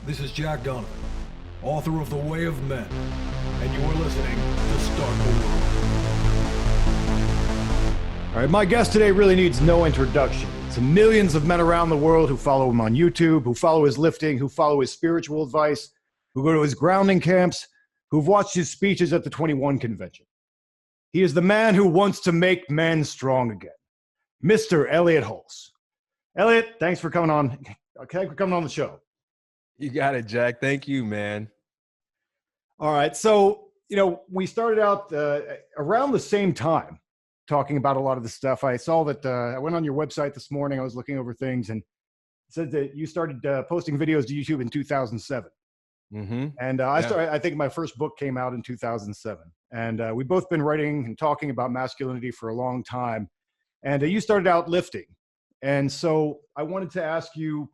This is Jack Donovan, author of The Way of Men, and you're listening to Start the World. All right, my guest today really needs no introduction. To millions of men around the world who follow him on YouTube, who follow his lifting, who follow his spiritual advice, who go to his grounding camps, who've watched his speeches at the 21 convention. He is the man who wants to make men strong again, Mr. Elliot Hulse. Elliot, thanks for coming on. Okay, for coming on the show. You got it, Jack. Thank you, man. All right, so we started out around the same time talking about a lot of this stuff. I saw that I went on your website this morning. I was looking over things, and it said that you started posting videos to YouTube in 2007. Mm-hmm. And I think my first book came out in 2007. And we've both been writing and talking about masculinity for a long time. And you started out lifting. And so I wanted to ask you,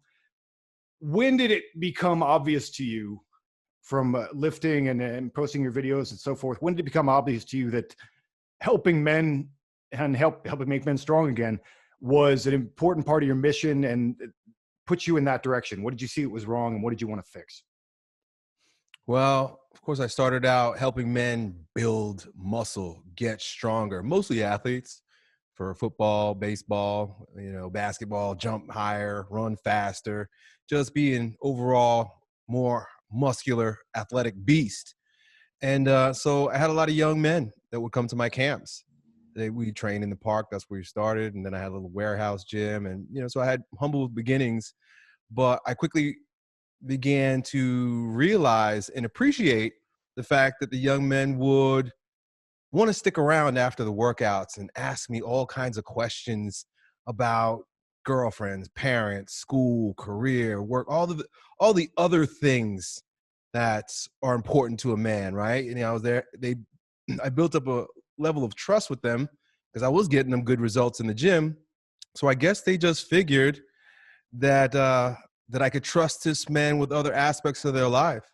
when did it become obvious to you from lifting and posting your videos and so forth? When did it become obvious to you that helping men and helping make men strong again was an important part of your mission and put you in that direction? What did you see that was wrong, and what did you want to fix? Well, of course, I started out helping men build muscle, get stronger, mostly athletes for football, baseball, basketball, jump higher, run faster, just be an overall more muscular, athletic beast. And so I had a lot of young men that would come to my camps. We trained in the park. That's where we started. And then I had a little warehouse gym. And, so I had humble beginnings, but I quickly began to realize and appreciate the fact that the young men would want to stick around after the workouts and ask me all kinds of questions about girlfriends, parents, school, career, work, all the other things that are important to a man, right? And I was there. I built up a level of trust with them because I was getting them good results in the gym. So I guess they just figured that that I could trust this man with other aspects of their life.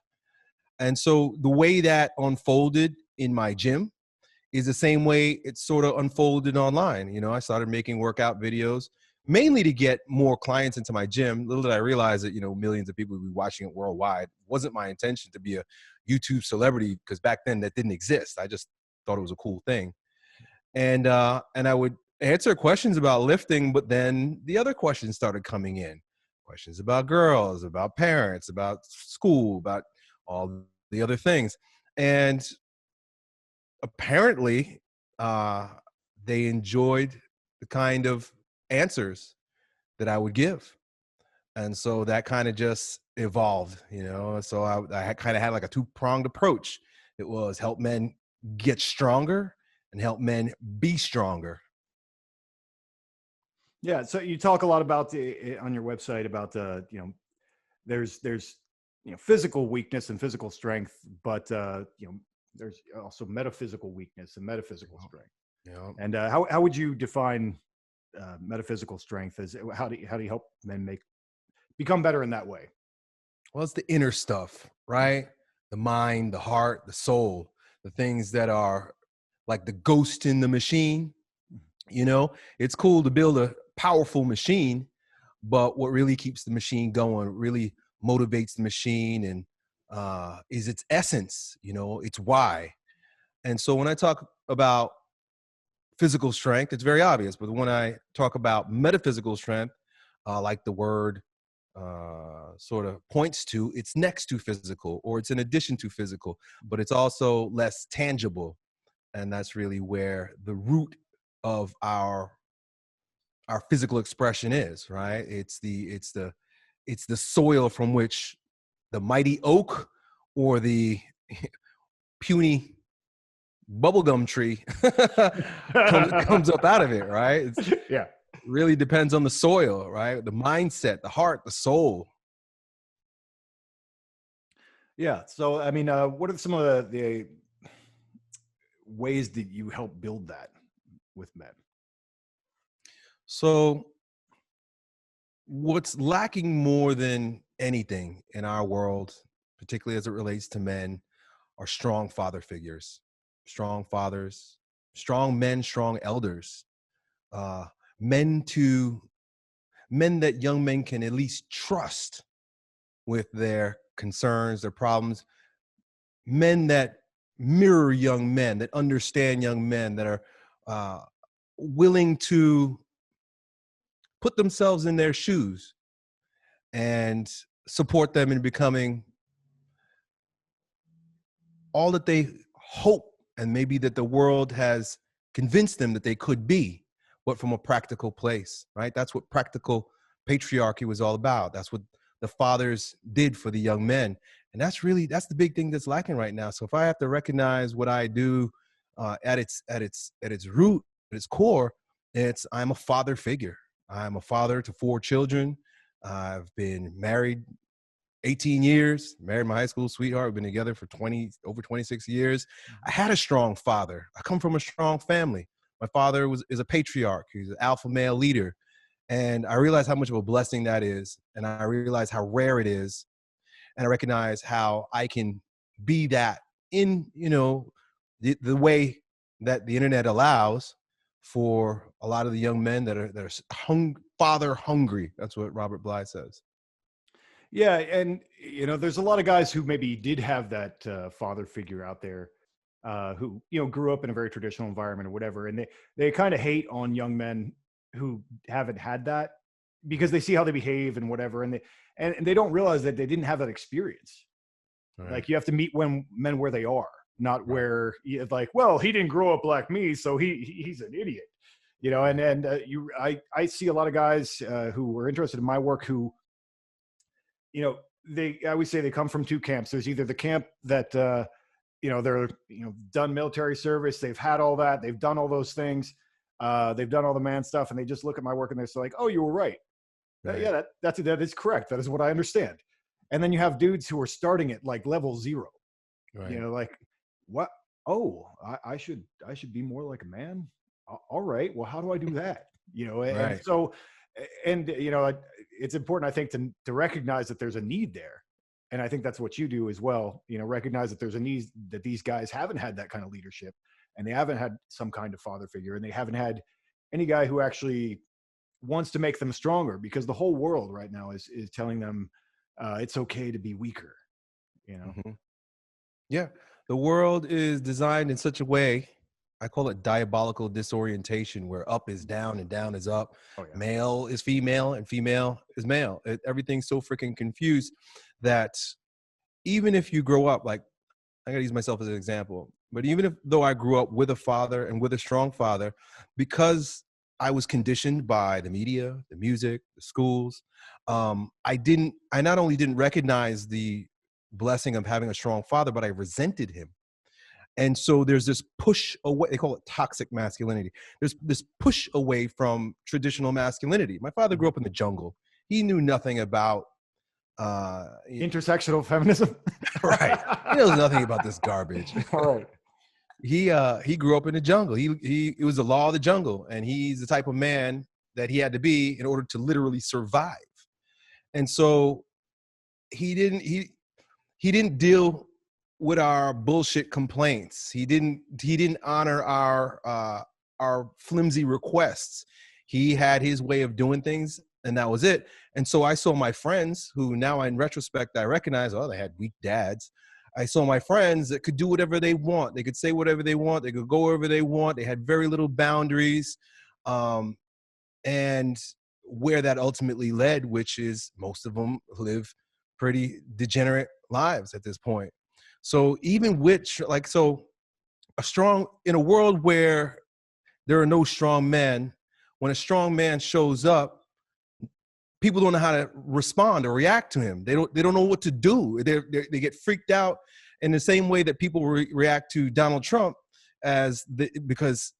And so the way that unfolded in my gym is the same way it sort of unfolded online. I started making workout videos mainly to get more clients into my gym. Little did I realize that, millions of people would be watching it worldwide. It wasn't my intention to be a YouTube celebrity because back then that didn't exist. I just thought it was a cool thing. And I would answer questions about lifting, but then the other questions started coming in. Questions about girls, about parents, about school, about all the other things. And apparently, they enjoyed the kind of answers that I would give. And so that kind of just evolved, So I kind of had like a two-pronged approach. It was help men get stronger and help men be stronger. Yeah, so you talk a lot about on your website about there's physical weakness and physical strength, but there's also metaphysical weakness and metaphysical strength. Yeah. And how would you define metaphysical strength? As how do you help men become better in that way? Well, it's the inner stuff, right? The mind, the heart, the soul, the things that are like the ghost in the machine. It's cool to build a powerful machine, but what really keeps the machine going, really motivates the machine, and is its essence, its why. And so when I talk about physical strength, it's very obvious, but when I talk about metaphysical strength, like the word sort of points to, it's next to physical, or it's in addition to physical, but it's also less tangible. And that's really where the root of our physical expression is, right? It's the soil from which the mighty oak or the puny bubblegum tree comes up out of it, right? Yeah. It really depends on the soil, right? The mindset, the heart, the soul. Yeah. So, I mean, what are some of the ways that you help build that with men? So what's lacking more than anything in our world, particularly as it relates to men, are strong father figures, strong fathers, strong men, strong elders, men that young men can at least trust with their concerns, their problems, men that mirror young men, that understand young men, that are willing to put themselves in their shoes and support them in becoming all that they hope and maybe that the world has convinced them that they could be, but from a practical place, right? That's what practical patriarchy was all about. That's what the fathers did for the young men. And that's the big thing that's lacking right now. So if I have to recognize what I do at its root, at its core, I'm a father figure. I'm a father to 4 children. I've been married 18 years, married my high school sweetheart. We've been together for over 26 years. I had a strong father. I come from a strong family. My father is a patriarch. He's an alpha male leader. And I realize how much of a blessing that is. And I realize how rare it is. And I recognize how I can be that in, the way that the internet allows for a lot of the young men that are father hungry. That's what Robert Bly says. Yeah, and there's a lot of guys who maybe did have that father figure out there, who grew up in a very traditional environment or whatever, and they kind of hate on young men who haven't had that because they see how they behave and whatever, and they don't realize that they didn't have that experience. Right. Like, you have to meet men where they are, not where it's like, well, he didn't grow up like me, so he's an idiot, I see a lot of guys who were interested in my work who, I always say they come from 2 camps. There's either the camp that, they're, done military service. They've had all that. They've done all those things. They've done all the man stuff, and they just look at my work and they're so like, oh, you were right. Right. Yeah, that is correct. That is what I understand. And then you have dudes who are starting at like level 0, right. Like, what? Oh, I should be more like a man. All right. Well, how do I do that? Right. And so, it's important, I think, to recognize that there's a need there. And I think that's what you do as well. Recognize that there's a need, that these guys haven't had that kind of leadership, and they haven't had some kind of father figure, and they haven't had any guy who actually wants to make them stronger, because the whole world right now is telling them it's okay to be weaker. Mm-hmm. Yeah. The world is designed in such a way, I call it diabolical disorientation, where up is down and down is up. Oh, yeah. Male is female and female is male. Everything's so freaking confused that even if you grow up, like, I gotta use myself as an example, but though I grew up with a father and with a strong father, because I was conditioned by the media, the music, the schools, I not only didn't recognize the blessing of having a strong father, but I resented him. And so there's this push away, they call it toxic masculinity. There's this push away from traditional masculinity. My father grew up in the jungle. He knew nothing about intersectional feminism. Right. He knows nothing about this garbage. All right. He grew up in the jungle. It was the law of the jungle. And he's the type of man that he had to be in order to literally survive. And so he didn't deal with our bullshit complaints. He didn't honor our flimsy requests. He had his way of doing things, and that was it. And so I saw my friends who now in retrospect, I recognize, oh, they had weak dads. I saw my friends that could do whatever they want. They could say whatever they want. They could go wherever they want. They had very little boundaries. And where that ultimately led, which is most of them live pretty degenerate lives at this point. So even in a world where there are no strong men, when a strong man shows up, people don't know how to respond or react to him. They don't know what to do. They get freaked out in the same way that people react to Donald Trump, because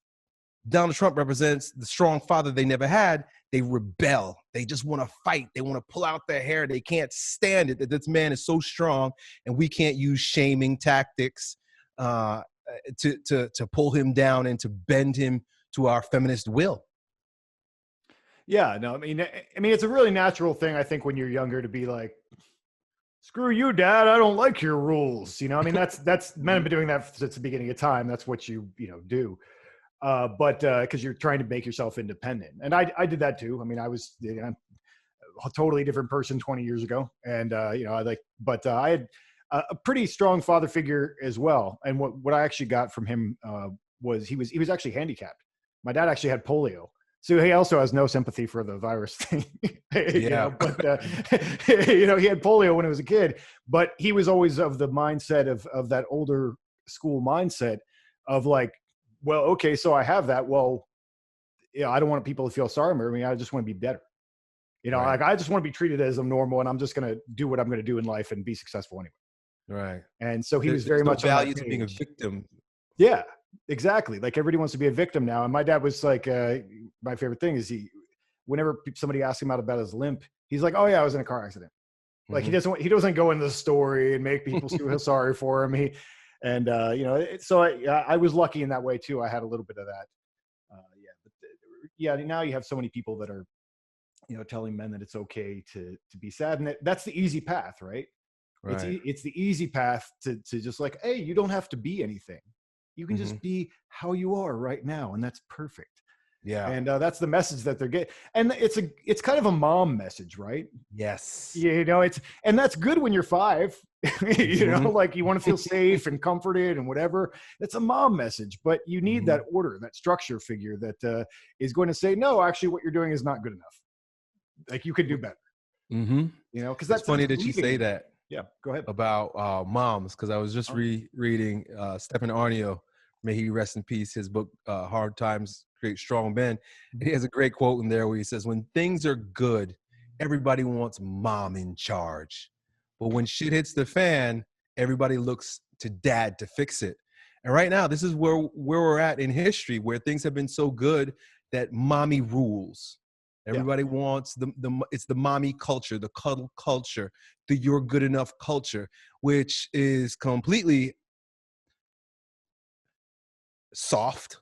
Donald Trump represents the strong father they never had. They rebel. They just want to fight. They want to pull out their hair. They can't stand it that this man is so strong, and we can't use shaming tactics to pull him down and to bend him to our feminist will. Yeah, no, I mean, it's a really natural thing, I think, when you're younger to be like, screw you, Dad, I don't like your rules. That's men have been doing that since the beginning of time. That's what you do. But because you're trying to make yourself independent. And I did that too. I mean, a totally different person 20 years ago. And, I had a pretty strong father figure as well. And what I actually got from him was he was actually handicapped. My dad actually had polio. So he also has no sympathy for the virus thing, Yeah. He had polio when he was a kid, but he was always of the mindset of that older school mindset of like, well, okay, so I have that. Well, I don't want people to feel sorry for me. I just want to be better. Right. Like I just want to be treated as I'm normal, and I'm just going to do what I'm going to do in life and be successful anyway. Right. And so he was There's very no much on value that to being a page. victim. Yeah, exactly. Like everybody wants to be a victim now. And my dad was like, my favorite thing is whenever somebody asks him about his limp, he's like, oh yeah, I was in a car accident. Like he doesn't go into the story and make people feel sorry for him. So I was lucky in that way too. I had a little bit of that. Now you have so many people that are, telling men that it's okay to be sad. And that's the easy path, right? Right. It's the easy path to just like, hey, you don't have to be anything. You can just be how you are right now. And that's perfect. Yeah. And that's the message that they're getting. And it's kind of a mom message, right? Yes. And that's good when you're 5, like you want to feel safe and comforted and whatever. It's a mom message, but you need that order, that structure figure that is going to say, no, actually what you're doing is not good enough. Like you could do better, because that's funny that you say that. Yeah, go ahead. About moms, because I was just reading Stephen Arnio, may he rest in peace, his book Hard Times Create Strong Men. And he has a great quote in there where he says, when things are good, everybody wants mom in charge, but when shit hits the fan, everybody looks to dad to fix it. And right now, this is where we're at in history, where things have been so good that mommy rules. Everybody wants it's the mommy culture, the cuddle culture, the you're good enough culture, which is completely soft,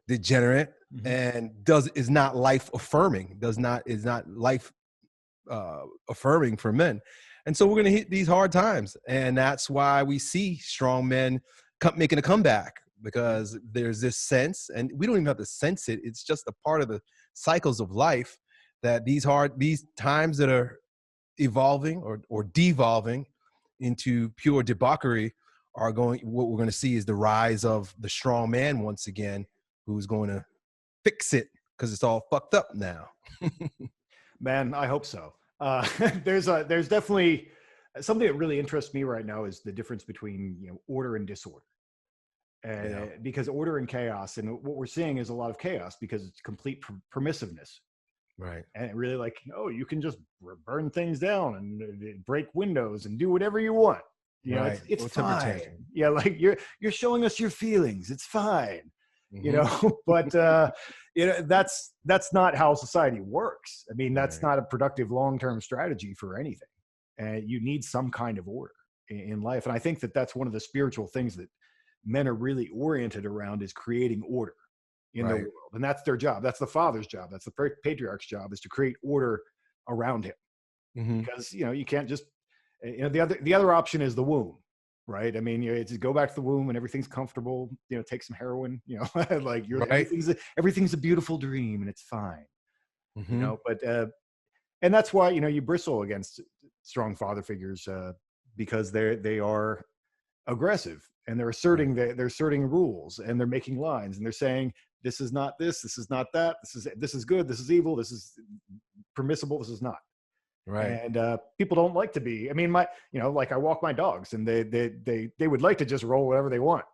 degenerate, and is not life affirming. Is not life affirming for men. And so we're going to hit these hard times, and that's why we see strong men making a comeback, because there's this sense, and we don't even have to sense it. It's just a part of the cycles of life, that these times that are evolving or devolving into pure debauchery what we're going to see is the rise of the strong man once again, who's going to fix it, because it's all fucked up now. Man, I hope so. There's definitely something that really interests me right now is the difference between order and disorder. Because order and chaos, and what we're seeing is a lot of chaos because it's complete permissiveness. Right. And really like, you can just burn things down and break windows and do whatever you want. Right. It's fine. Yeah, like you're showing us your feelings. It's fine. But that's not how society works. I mean, that's not a productive long-term strategy for anything. And you need some kind of order in life. And I think that that's one of the spiritual things that men are really oriented around, is creating order in the world. And that's their job. That's the father's job. That's the patriarch's job, is to create order around him. Because, you can't just, the other option is the womb, right? I mean, it's go back to the womb and everything's comfortable, take some heroin, like everything's a beautiful dream and it's fine, but, and that's why, you bristle against strong father figures, because they are aggressive, and they're asserting rules, and they're making lines, and they're saying, this is not this is not that, this is good, this is evil, this is permissible, this is not. Right. And people don't like to be, I mean, like I walk my dogs, and they would like to just roll whatever they want,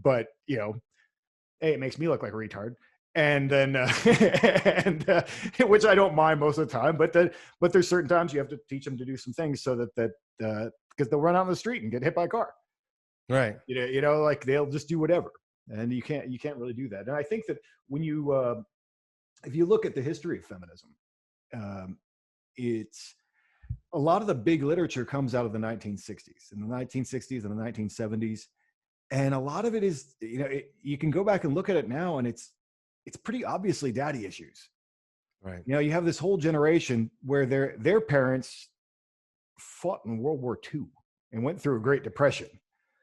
but it makes me look like a retard. And then, which I don't mind most of the time, but there's certain times you have to teach them to do some things so that because they'll run out in the street and get hit by a car. Right. Like they'll just do whatever, and you can't really do that. And I think that when if you look at the history of feminism, it's a lot of the big literature comes out of the 1960s and the 1960s and the 1970s. And a lot of it is, you can go back and look at it now, and it's pretty obviously daddy issues. Right. You have this whole generation where their parents fought in World War II and went through a Great Depression.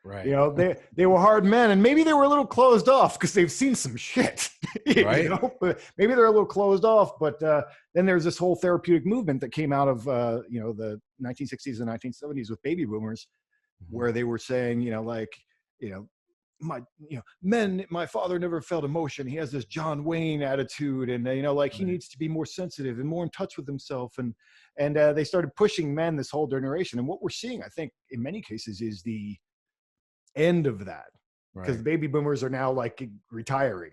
Right. You know, they were hard men, and maybe they were a little closed off because they've seen some shit. Right. You know? But maybe they're a little closed off. But then there's this whole therapeutic movement that came out of you know, the 1960s and 1970s with baby boomers, where they were saying, you know, like, you know, my father never felt emotion. He has this John Wayne attitude, and you know, like he needs to be more sensitive and more in touch with himself. And they started pushing men this whole generation. And what we're seeing, I think, in many cases, is the end of that, because the baby boomers are now like retiring,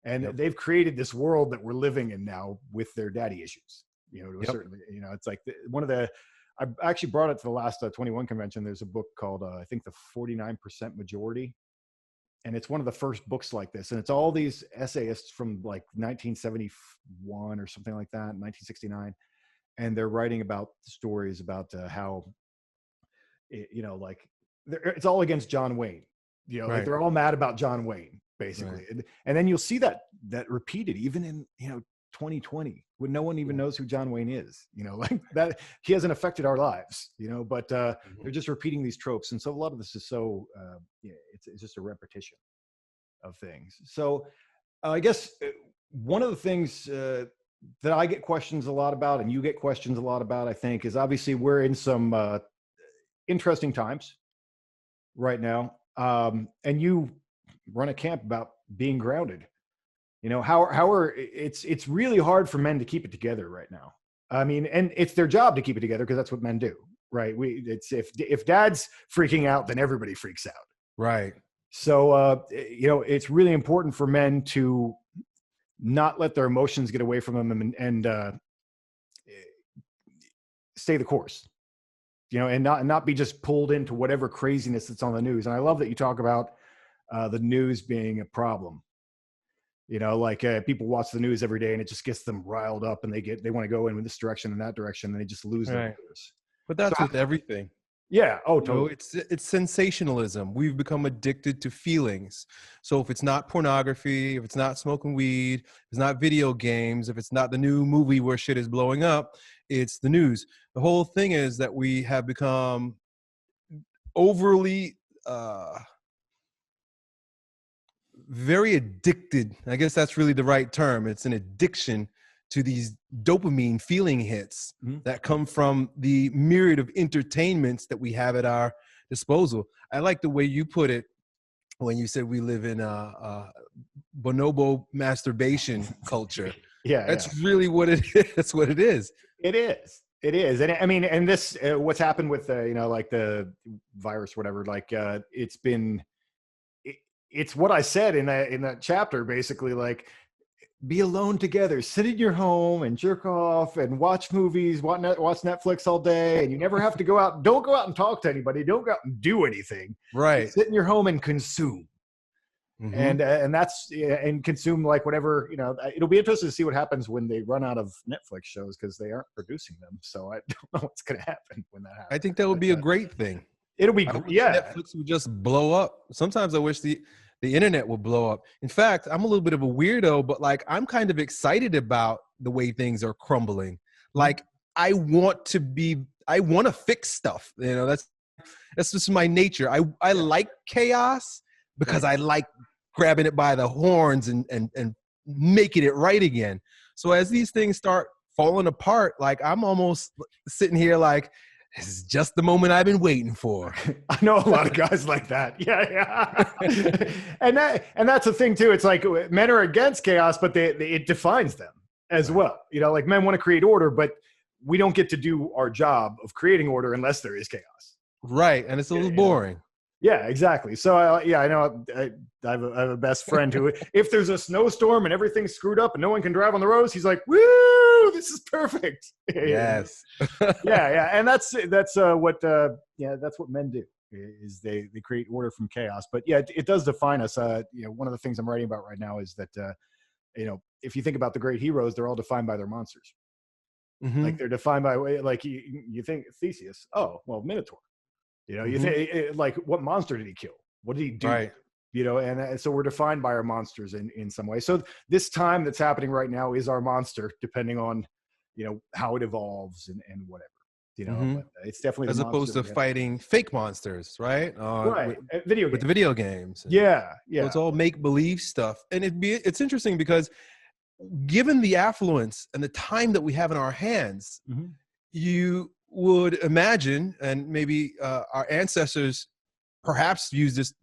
and they've created this world that we're living in now with their daddy issues. You know, to a certain, you know, it's like one of the. I actually brought it to the last 21 convention. There's a book called I think the 49% Majority. And it's one of the first books like this. And it's all these essayists from like 1971 or something like that, 1969. And they're writing about stories about how, you know, like it's all against John Wayne. You know, like they're all mad about John Wayne, basically. And then you'll see that repeated even in, you know, 2020, when no one even knows who John Wayne is, you know, like that he hasn't affected our lives, you know, but they're just repeating these tropes. And so a lot of this is so, it's just a repetition of things. So I guess one of the things that I get questions a lot about, and you get questions a lot about, I think, is obviously we're in some interesting times right now. And you run a camp about being grounded. You know, it's really hard for men to keep it together right now. I mean, and it's their job to keep it together because that's what men do, right? It's if dad's freaking out, then everybody freaks out. Right. So, you know, it's really important for men to not let their emotions get away from them and stay the course, you know, and not be just pulled into whatever craziness that's on the news. And I love that you talk about the news being a problem. You know, like people watch the news every day and it just gets them riled up, and they want to go in this direction and that direction, and they just lose their focus. But that's with everything. Yeah. Oh, totally. You know, it's sensationalism. We've become addicted to feelings. So if it's not pornography, if it's not smoking weed, if it's not video games, if it's not the new movie where shit is blowing up, it's the news. The whole thing is that we have become overly very addicted. I guess that's really the right term. It's an addiction to these dopamine feeling hits that come from the myriad of entertainments that we have at our disposal. I like the way you put it when you said we live in a bonobo masturbation culture. That's really what it is. That's what it is. It is. It is. And I mean, and this, what's happened with, you know, like the virus, whatever, like it's what I said in that chapter, basically, like, be alone together, sit in your home and jerk off and watch movies, watch Netflix all day. And you never have to go out. Don't go out and talk to anybody. Don't go out and do anything. Right. Just sit in your home and consume. And that's, and consume like whatever, you know. It'll be interesting to see what happens when they run out of Netflix shows, because they aren't producing them. So I don't know what's going to happen when that happens. I think that would be a great thing. It'll be, Netflix would just blow up. Sometimes I wish the internet would blow up. In fact, I'm a little bit of a weirdo, but like, I'm kind of excited about the way things are crumbling. Like, I want to fix stuff. You know, that's just my nature. I like chaos because I like grabbing it by the horns and making it right again. So as these things start falling apart, like, I'm almost sitting here like, this is just the moment I've been waiting for. I know a lot of guys like that. Yeah. and that's the thing too. It's like men are against chaos, but it defines them as well. You know, like, men want to create order, but we don't get to do our job of creating order unless there is chaos. Right. And it's a little boring. Yeah, exactly. So I know I have a best friend who, if there's a snowstorm and everything's screwed up and no one can drive on the roads, he's like, "Woo, this is perfect." Yes. yeah. And that's what men do, is they create order from chaos. But yeah, it does define us. You know, one of the things I'm writing about right now is that you know, if you think about the great heroes, they're all defined by their monsters. Like, they're defined by, like, you think Theseus, oh well, Minotaur. You know, you think, like, what monster did he kill? What did he do? Right. You know, and so we're defined by our monsters in some way. So this time that's happening right now is our monster, depending on, you know, how it evolves and whatever. but it's definitely as the opposed monster to fighting fake monsters, right? right. Video games. With the video games. Yeah. So it's all make believe stuff, and it's interesting because given the affluence and the time that we have in our hands, you would imagine, and maybe our ancestors perhaps use this,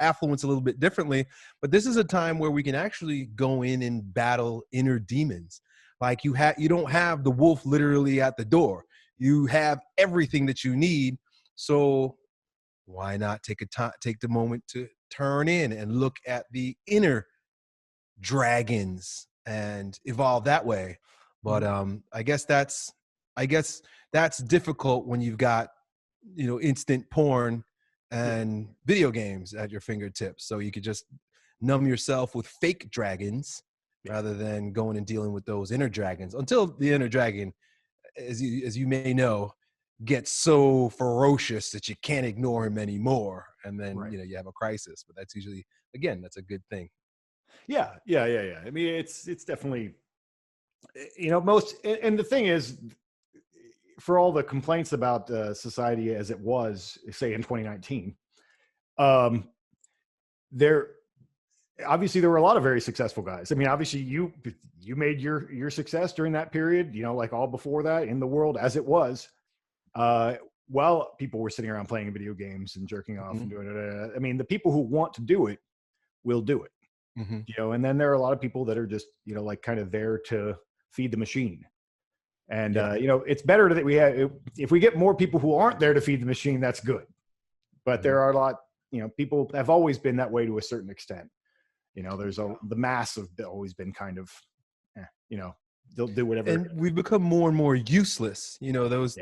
affluence a little bit differently, but this is a time where we can actually go in and battle inner demons. Like you don't have the wolf literally at the door. You have everything that you need. So why not take the moment to turn in and look at the inner dragons and evolve that way? But I guess that's difficult when you've got instant porn and video games at your fingertips, so you could just numb yourself with fake dragons rather than going and dealing with those inner dragons, until the inner dragon, as you may know, gets so ferocious that you can't ignore him anymore, and then you have a crisis. But that's usually, again, that's a good thing. Yeah. I mean, it's definitely, most, and the thing is, for all the complaints about society as it was, say in 2019, there were a lot of very successful guys. I mean, obviously you made your success during that period, like all before that in the world as it was, while people were sitting around playing video games and jerking off and doing it. I mean, the people who want to do it will do it, and then there are a lot of people that are just, like kind of there to feed the machine. And, it's better that if we get more people who aren't there to feed the machine, that's good. But there are a lot, people have always been that way to a certain extent. The mass have always been kind of, they'll do whatever. And we've become more and more useless. I was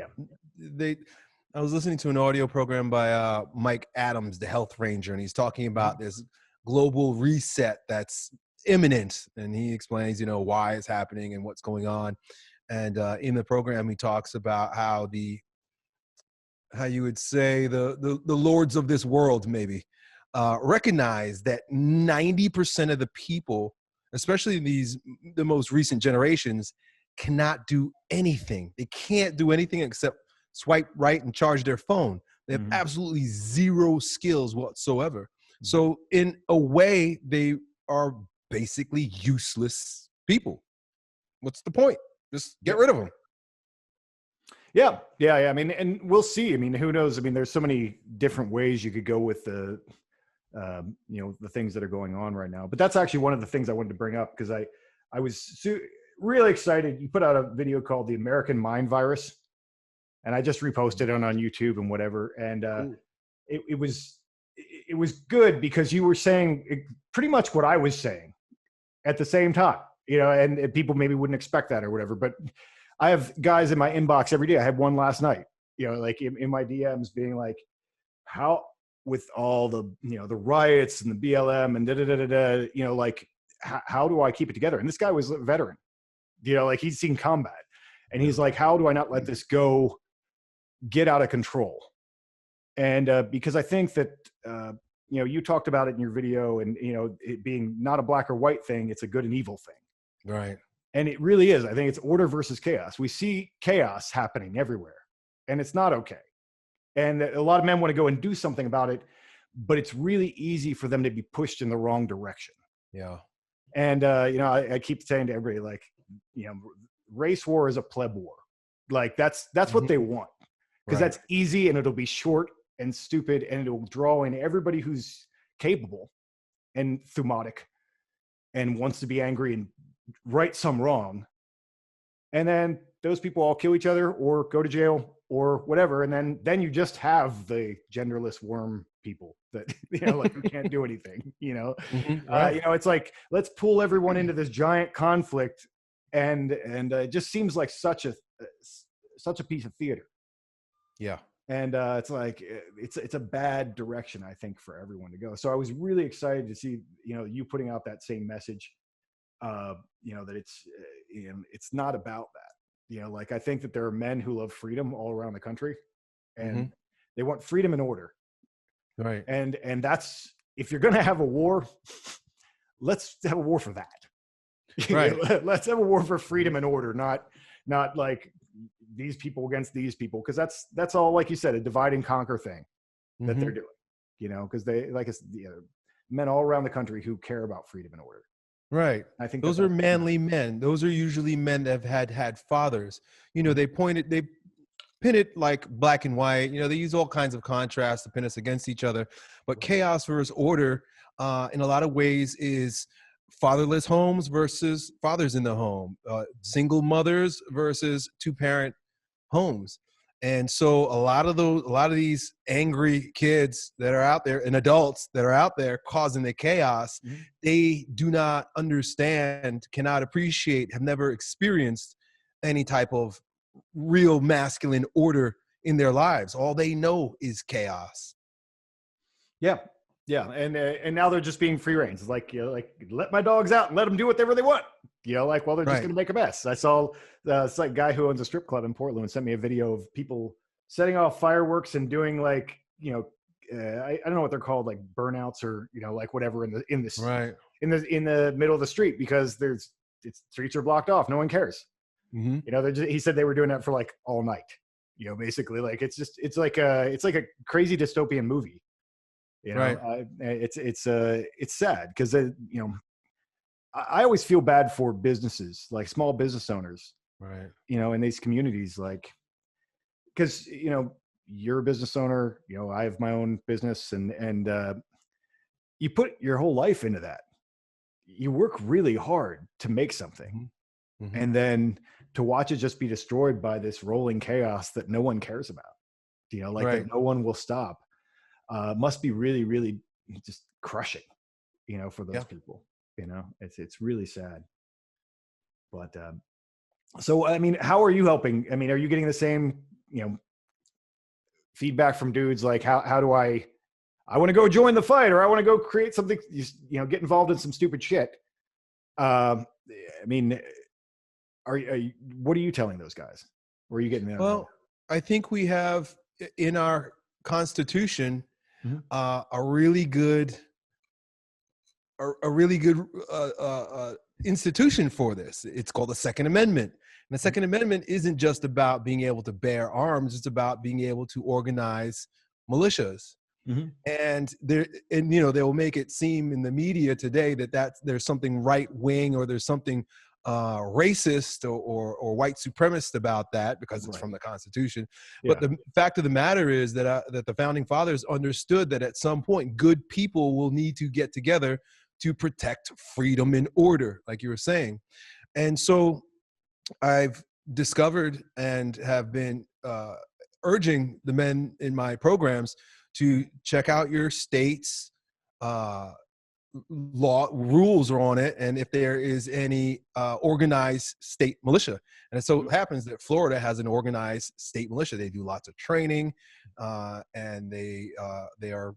listening to an audio program by Mike Adams, the health ranger, and he's talking about this global reset that's imminent. And he explains, why it's happening and what's going on. And in the program, he talks about how you would say the lords of this world maybe recognize that 90% of the people, especially the most recent generations, cannot do anything. They can't do anything except swipe right and charge their phone. They have absolutely zero skills whatsoever. So in a way, they are basically useless people. What's the point? Just get rid of them. Yeah. I mean, and we'll see. I mean, who knows? I mean, there's so many different ways you could go with the things that are going on right now. But that's actually one of the things I wanted to bring up, because I was really excited. You put out a video called "The American Mind Virus," and I just reposted it on YouTube and whatever. And it was good because you were saying pretty much what I was saying at the same time. And people maybe wouldn't expect that or whatever, but I have guys in my inbox every day. I had one last night, like in my DMs being like, how, with all the, the riots and the BLM and like, how do I keep it together? And this guy was a veteran, like he's seen combat, and he's like, how do I not let this get out of control? And because I think that, you talked about it in your video, and, it being not a black or white thing, it's a good and evil thing. Right. And it really is. I think it's order versus chaos. We see chaos happening everywhere, and it's not okay. And a lot of men want to go and do something about it, but it's really easy for them to be pushed in the wrong direction. Yeah. And, I keep saying to everybody, like, race war is a pleb war. Like that's what they want, because that's easy, and it'll be short and stupid, and it'll draw in everybody who's capable and thumatic and wants to be angry and right some wrong. And then those people all kill each other or go to jail or whatever. And then you just have the genderless worm people that, like who can't do anything, it's like, let's pull everyone into this giant conflict. And it just seems like such a piece of theater. Yeah. And it's like, it's a bad direction, I think, for everyone to go. So I was really excited to see, you putting out that same message, that it's not about that. Like, I think that there are men who love freedom all around the country, and they want freedom and order. Right. And that's, if you're going to have a war, let's have a war for that. Right. Let's have a war for freedom and order, not like, these people against these people, because that's all, like you said, a divide and conquer thing that they're doing, because they men all around the country who care about freedom and order. Right. I think those are manly men. Those are usually men that have had fathers. They pin it like black and white. They use all kinds of contrasts to pin us against each other. But chaos versus order, in a lot of ways, is fatherless homes versus fathers in the home, single mothers versus two-parent homes. And so a lot of these angry kids that are out there and adults that are out there causing the chaos, they do not understand, cannot appreciate, have never experienced any type of real masculine order in their lives. All they know is chaos. Yeah. Yeah. And now they're just being free range. It's like, let my dogs out and let them do whatever they want. They're just going to make a mess. I saw it's like a guy who owns a strip club in Portland and sent me a video of people setting off fireworks and doing I don't know what they're called, like burnouts or, whatever in the middle of the street, because streets are blocked off. No one cares. He said they were doing that for like all night, basically it's like a crazy dystopian movie. It's sad because I always feel bad for businesses, like small business owners, right? In these communities, because you're a business owner, I have my own business, and you put your whole life into that. You work really hard to make something, and then to watch it just be destroyed by this rolling chaos that no one cares about, that no one will stop. Must be really, really just crushing, for those people. It's really sad. But so, I mean, how are you helping? I mean, are you getting the same, feedback from dudes? Like, how do I want to go join the fight, or I want to go create something, get involved in some stupid shit. I mean, what are you telling those guys? Where are you getting that? Well, I think we have in our Constitution a really good institution for this. It's called the Second Amendment. And the Second Amendment isn't just about being able to bear arms. It's about being able to organize militias. And they will make it seem in the media today that there's something right wing, or there's something racist or white supremacist about that, because it's from the Constitution. But the fact of the matter is that the founding fathers understood that at some point good people will need to get together to protect freedom and order, like you were saying. And so I've discovered and have been urging the men in my programs to check out your state's law rules are on it, and if there is any organized state militia. And it so happens that Florida has an organized state militia. They do lots of training, and they're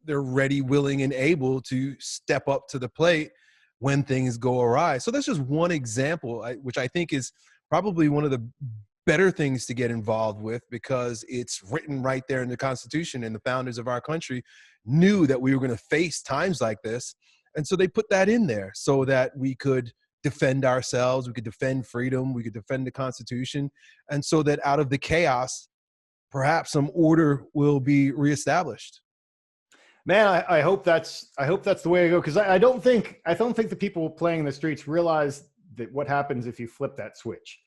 ready, willing, and able to step up to the plate when things go awry. So that's just one example, which I think is probably one of the better things to get involved with, because it's written right there in the Constitution, and the founders of our country knew that we were going to face times like this. And so they put that in there so that we could defend ourselves, we could defend freedom, we could defend the Constitution, and so that out of the chaos, perhaps some order will be reestablished. Man, I hope that's the way to go, because I don't think the people playing in the streets realize that what happens if you flip that switch.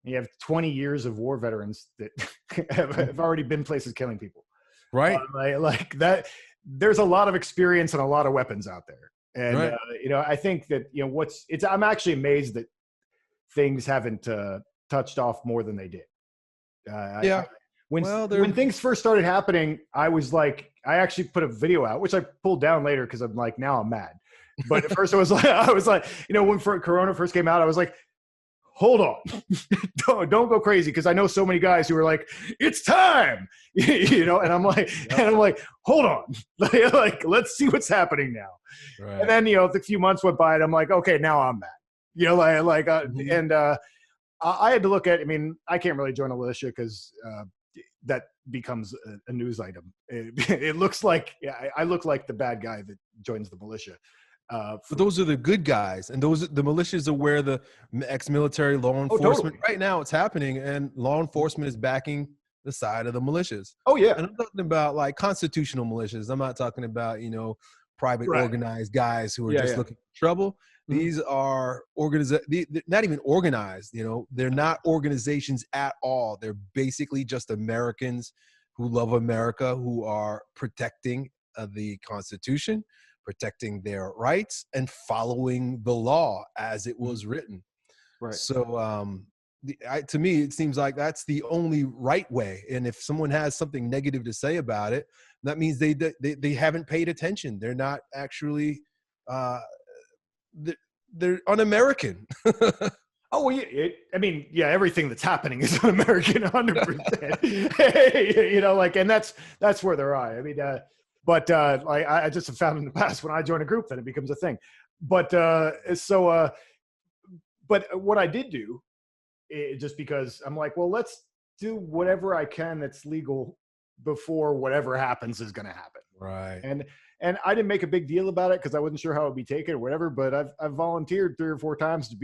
You have 20 years of war veterans that have already been places killing people. Right. Like that, there's a lot of experience and a lot of weapons out there. And, I think that, I'm actually amazed that things haven't touched off more than they did. When things first started happening, I was like, I actually put a video out, which I pulled down later because I'm like, now I'm mad. But at first I was like, when Corona first came out, I was like, hold on, don't go crazy, because I know so many guys who are like, it's time, and I'm like, hold on, like let's see what's happening now. Right. And then a few months went by, and I'm like, okay, now I'm mad, and I had to look at. I mean, I can't really join a militia because that becomes a news item. It looks like I look like the bad guy that joins the militia. But those are the good guys, and the militias are where the ex-military law enforcement. Totally. Right now, it's happening, and law enforcement is backing the side of the militias. Oh yeah. And I'm talking about like constitutional militias. I'm not talking about private Right. organized guys who are Yeah, just yeah. looking for trouble. Mhm. These are they're not even organized. They're not organizations at all. They're basically just Americans who love America, who are protecting the Constitution, protecting their rights, and following the law as it was written. Right. So to me, it seems like that's the only right way. And if someone has something negative to say about it, that means they haven't paid attention. They're not actually they're un-American. Oh, well, yeah, everything that's happening is un-American, 100%. And that's where they're at. I mean, but I just have found in the past when I join a group, then it becomes a thing. But but what I did do, just because I'm like, well, let's do whatever I can that's legal before whatever happens is going to happen. Right. And I didn't make a big deal about it because I wasn't sure how it would be taken or whatever, but I've volunteered 3 or 4 times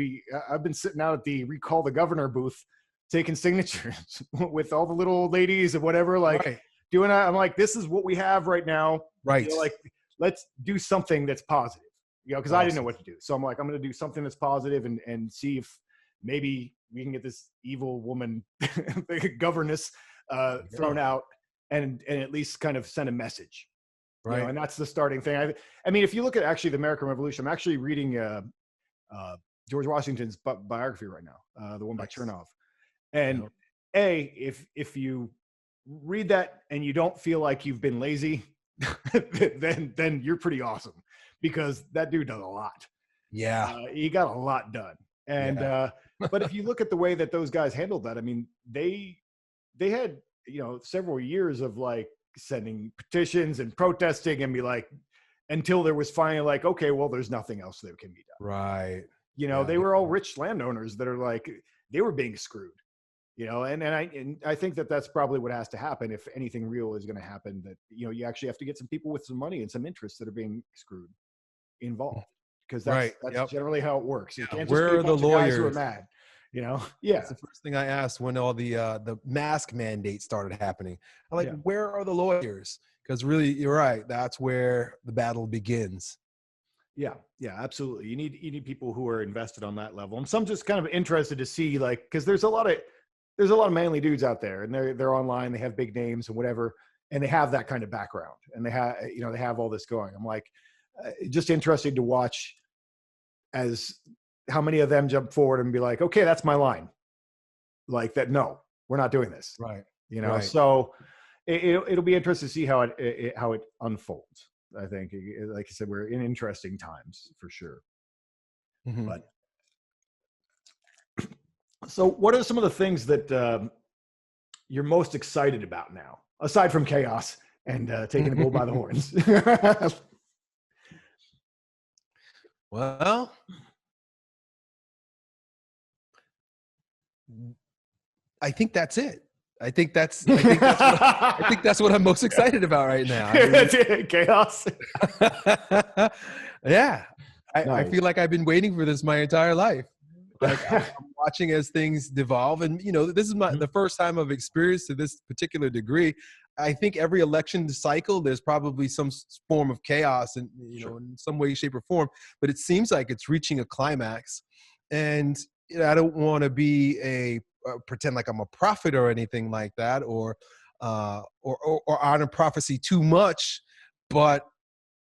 I've been sitting out at the Recall the Governor booth taking signatures with all the little old ladies and whatever, like doing I'm like, this is what we have right now. Right. Like, let's do something that's positive, because I didn't know what to do. So I'm like, I'm going to do something that's positive and see if maybe we can get this evil woman governess thrown out and at least kind of send a message. Right. And that's the starting thing. I mean, if you look at actually the American Revolution, I'm actually reading George Washington's biography right now, the one by Chernow. And if you read that and you don't feel like you've been lazy, then you're pretty awesome, because that dude does a lot. Yeah. He got a lot done. And but if you look at the way that those guys handled that, I mean, they had several years of like sending petitions and protesting and be like, until there was finally like, okay, well, there's nothing else that can be done. Right. They were all rich landowners that are like, they were being screwed, and I think that that's probably what has to happen if anything real is going to happen, that, you actually have to get some people with some money and some interests that are being screwed involved, because that's generally how it works. You can't just Where be are a the bunch of guys who are lawyers? mad. Yeah. That's the first thing I asked when all the mask mandate started happening. I'm like, where are the lawyers? Because really, you're right. That's where the battle begins. Yeah, absolutely. You need people who are invested on that level, and some just kind of interested to see, like, because there's a lot of manly dudes out there, and they're online, they have big names and whatever, and they have that kind of background, and they have all this going. I'm like, just interested to watch as how many of them jump forward and be like, okay, that's my line. Like that. No, we're not doing this. Right. So it'll be interesting to see how it unfolds. I think, like I said, we're in interesting times for sure. Mm-hmm. But so what are some of the things that you're most excited about now, aside from chaos and taking the bull by the horns? Well, I think that's it. I think that's what I'm most excited about right now. Chaos. Yeah. Nice. I feel like I've been waiting for this my entire life. Like I'm watching as things devolve, and this is the first time I've experienced to this particular degree. I think every election cycle, there's probably some form of chaos, and in some way, shape, or form. But it seems like it's reaching a climax, and I don't want to be pretend like I'm a prophet or anything like that, or honor prophecy too much, but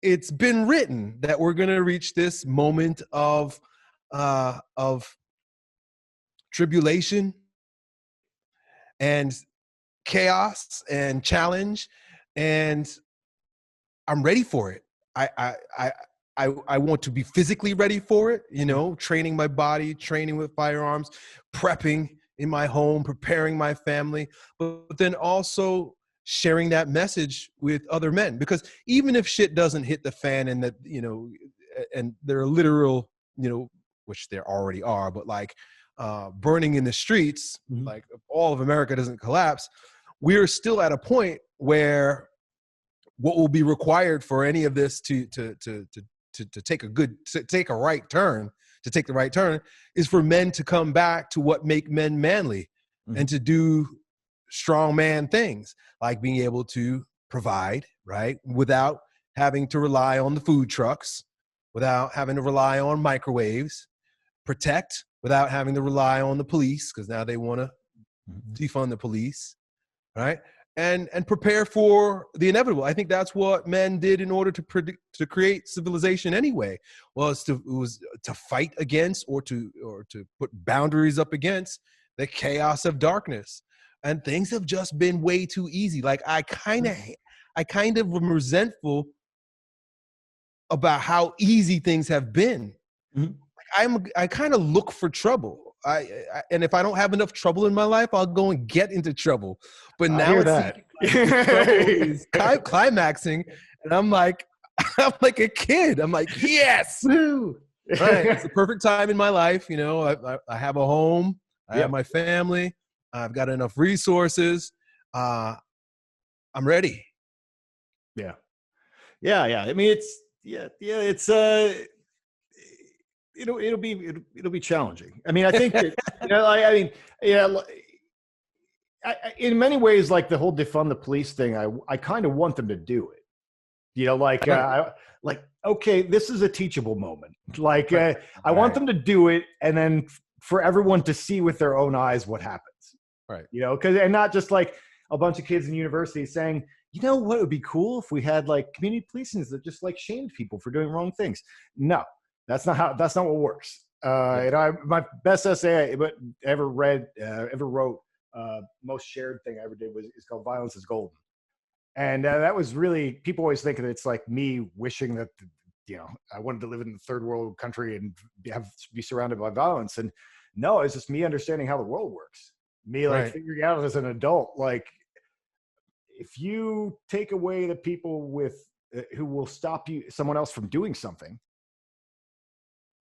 it's been written that we're going to reach this moment of tribulation and chaos and challenge, and I'm ready for it. I want to be physically ready for it, training my body, training with firearms, prepping in my home, preparing my family, but then also sharing that message with other men. Because even if shit doesn't hit the fan and that, and there are literal, which there already are, but like burning in the streets, like all of America doesn't collapse, we're still at a point where what will be required for any of this to to take a right turn, to take the right turn, is for men to come back to what make men manly, and to do strong man things, like being able to provide, right, without having to rely on the food trucks, without having to rely on microwaves, protect without having to rely on the police, because now they want to defund the police, right? And prepare for the inevitable. I think that's what men did in order to create civilization anyway, was to fight against or to put boundaries up against the chaos of darkness. And things have just been way too easy. Like I kind of am resentful about how easy things have been. I kind of look for trouble. And if I don't have enough trouble in my life, I'll go and get into trouble. But now it's like is climaxing, and I'm like a kid. I'm like, yes, woo! Right. It's the perfect time in my life. You know, I have a home, I have my family, I've got enough resources. I'm ready. Yeah. I mean, it's it'll be challenging. I mean, I think that, in many ways, like the whole defund the police thing, I kind of want them to do it. You know, like okay, this is a teachable moment. Like I want them to do it, and then for everyone to see with their own eyes what happens. Right. You know, and not just like a bunch of kids in universities saying, you know what would be cool if we had like community policing that just like shamed people for doing wrong things. No, that's not what works. My best essay I ever wrote, most shared thing I ever did is called Violence is Golden. And that was really, people always think that it's like me wishing that, I wanted to live in a third world country and be surrounded by violence. And no, it's just me understanding how the world works. Me like figuring out as an adult, like, if you take away the people who will stop someone else from doing something,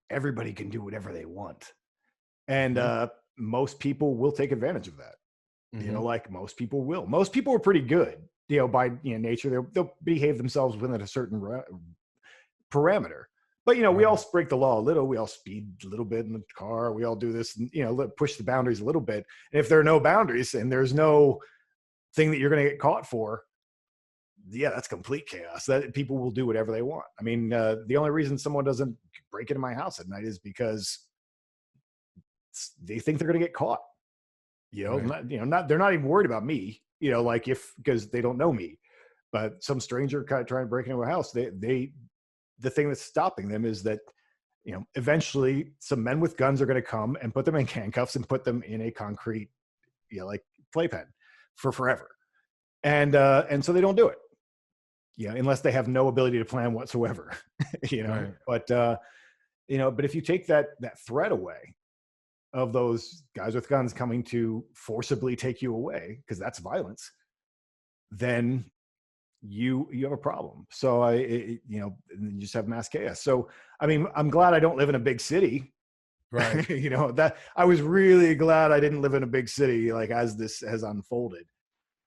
everybody can do whatever they want. And most people will take advantage of that. Like most people will. Most people are pretty good, by nature. They'll behave themselves within a certain parameter. But, we all break the law a little. We all speed a little bit in the car. We all do this, and, push the boundaries a little bit. And if there are no boundaries and there's no thing that you're going to get caught for, that's complete chaos. That people will do whatever they want. I mean, the only reason someone doesn't break into my house at night is because they think they're going to get caught. They're not even worried about me. Because they don't know me, but some stranger kind of trying to break into a house, the thing that's stopping them is that, eventually some men with guns are going to come and put them in handcuffs and put them in a concrete, like playpen for forever. And so they don't do it, unless they have no ability to plan whatsoever, but if you take that threat away of those guys with guns coming to forcibly take you away, because that's violence, then you have a problem. So you just have mass chaos. So, I mean, I'm glad I don't live in a big city. Right. That I was really glad I didn't live in a big city, like as this has unfolded.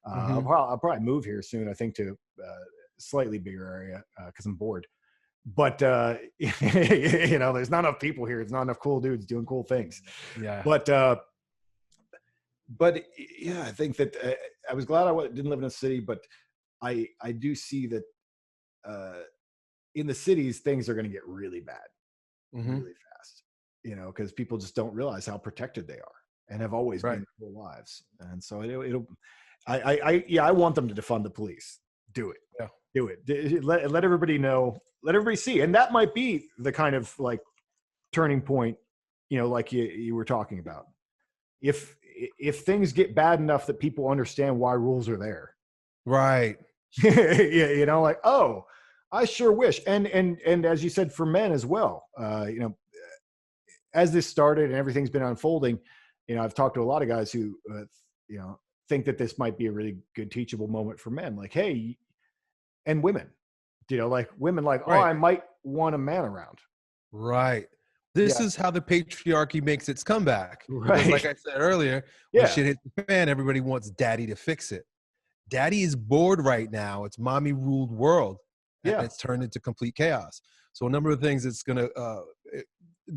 I'll probably move here soon, I think, to a slightly bigger area because I'm bored. But there's not enough people here. There's not enough cool dudes doing cool things. Yeah. But yeah, I think that I was glad I didn't live in a city, but I do see that in the cities things are going to get really bad, really fast. Because people just don't realize how protected they are and have always been their whole lives. And so I want them to defund the police. Do it. Yeah. Do it. Let everybody know. Let everybody see. And that might be the kind of like turning point, like you were talking about. If things get bad enough that people understand why rules are there. Right. Like, oh, I sure wish. And as you said, for men as well, as this started and everything's been unfolding, I've talked to a lot of guys who, think that this might be a really good teachable moment for men. Like, hey, and women, like women, like, oh, I might want a man around. Right. This is how the patriarchy makes its comeback. Right. Because like I said earlier, when shit hits the fan, everybody wants daddy to fix it. Daddy is bored right now. It's mommy ruled world. And it's turned into complete chaos. So a number of things that's going to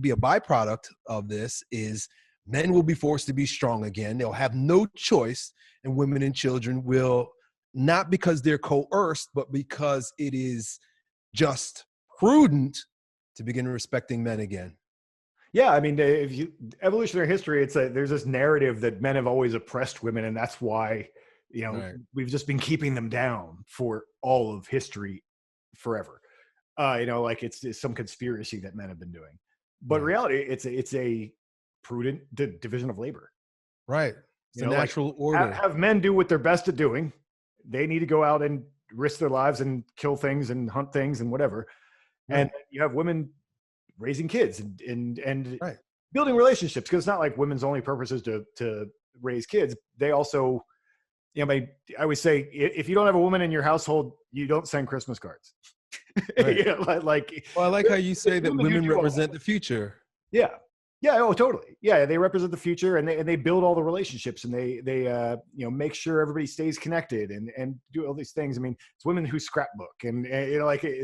be a byproduct of this is men will be forced to be strong again. They'll have no choice, and women and children will, not because they're coerced, but because it is just prudent to begin respecting men again. Yeah, I mean, if you evolutionary history, there's this narrative that men have always oppressed women, and that's why, Right. we've just been keeping them down for all of history forever. Like it's some conspiracy that men have been doing, but in Right. reality, it's a prudent division of labor. Right. It's a natural order. Have men do what they're best at doing. They need to go out and risk their lives and kill things and hunt things and whatever. Right. And you have women raising kids and Right. building relationships, because it's not like women's only purpose is to raise kids. They also, I always say, if you don't have a woman in your household, you don't send Christmas cards. Right. Well, I like how you say that women represent the future. Yeah. Yeah. Oh, totally. Yeah. They represent the future, and they build all the relationships, and they make sure everybody stays connected and do all these things. I mean, it's women who scrapbook, and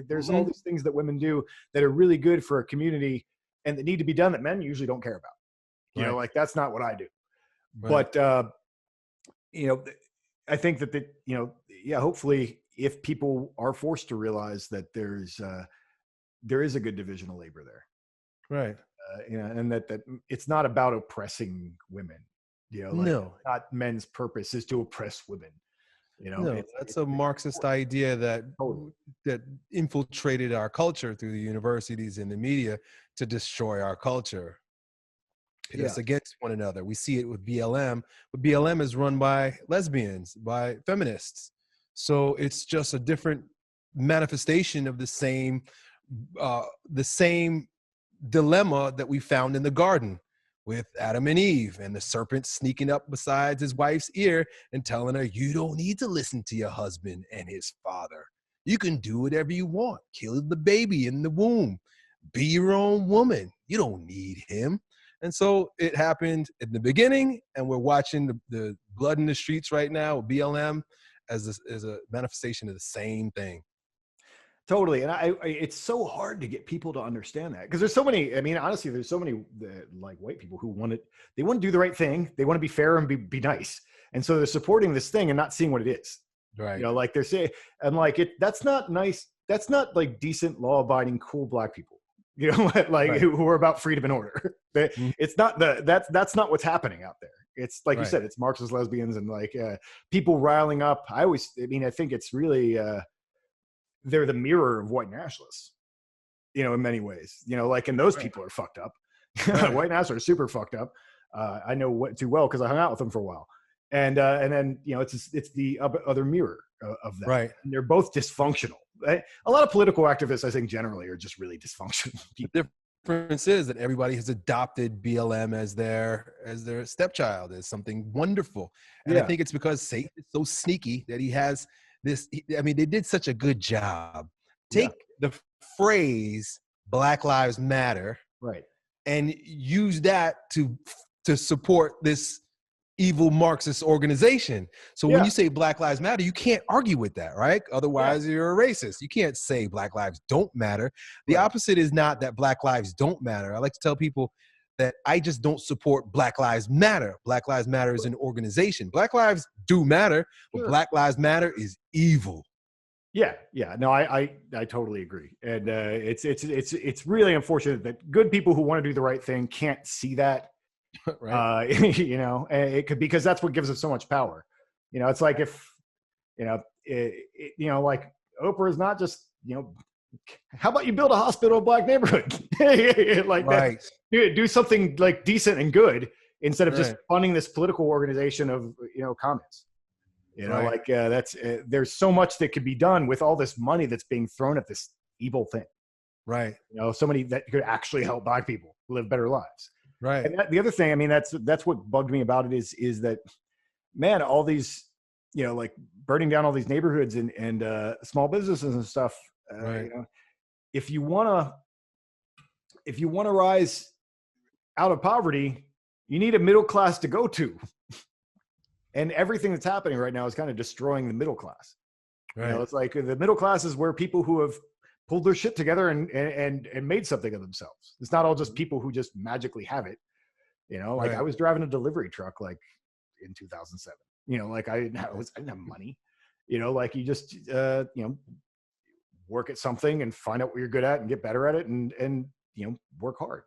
there's all these things that women do that are really good for a community and that need to be done that men usually don't care about. That's not what I do. Right. But, I think that, hopefully if people are forced to realize that there is a good division of labor there. Right. And that it's not about oppressing women. No. Not men's purpose is to oppress women. No, that's a Marxist idea that infiltrated our culture through the universities and the media to destroy our culture. Pit us against one another. We see it with BLM, but BLM is run by lesbians, by feminists. So it's just a different manifestation of the same dilemma that we found in the garden with Adam and Eve, and the serpent sneaking up beside his wife's ear and telling her, you don't need to listen to your husband and his father. You can do whatever you want. Kill the baby in the womb. Be your own woman. You don't need him. And so it happened in the beginning, and we're watching the blood in the streets right now with BLM as a manifestation of the same thing. Totally. And it's so hard to get people to understand that, because there's so many, honestly, there's so many like white people who they want to do the right thing. They want to be fair and be nice. And so they're supporting this thing and not seeing what it is. Right. Like they're saying, and like that's not nice. That's not like decent, law abiding, cool Black people, Right. who are about freedom and order. It's not that's not what's happening out there. It's like you said, it's Marxist lesbians and people riling up. I think it's really, they're the mirror of white nationalists, in many ways, and those people are fucked up. Right. White nationalists are super fucked up. I know too well, because I hung out with them for a while. And then, it's the other mirror of that. Right. And they're both dysfunctional. A lot of political activists, I think, generally are just really dysfunctional people. The difference is that everybody has adopted BLM as their stepchild, as something wonderful. And I think it's because Satan is so sneaky that he has this. They did such a good job. Take the phrase Black Lives Matter, right, and use that to support this evil Marxist organization. So when you say Black Lives Matter, you can't argue with that, right? Otherwise you're a racist. You can't say Black lives don't matter. The opposite is not that Black lives don't matter. I like to tell people that I just don't support Black Lives Matter. Black Lives Matter is an organization. Black lives do matter, but Black Lives Matter is evil. Yeah. No, I totally agree. And it's really unfortunate that good people who want to do the right thing can't see that. Right. It could, because that's what gives it so much power. It's like if, like Oprah is not just, how about you build a hospital in a Black neighborhood? That. Do something like decent and good instead of just funding this political organization of, comments. There's so much that could be done with all this money that's being thrown at this evil thing. Right. So many that could actually help Black people live better lives. Right. And the other thing, that's what bugged me about it is that, man, all these, like burning down all these neighborhoods and small businesses and stuff. If you want to rise out of poverty, you need a middle class to go to. And everything that's happening right now is kind of destroying the middle class. Right. It's like the middle class is where people who have pulled their shit together and made something of themselves. It's not all just people who just magically have it. You know, like Right. I was driving a delivery truck like in 2007. You know, like I didn't have money. You know, like you just work at something and find out what you're good at and get better at it, and work hard.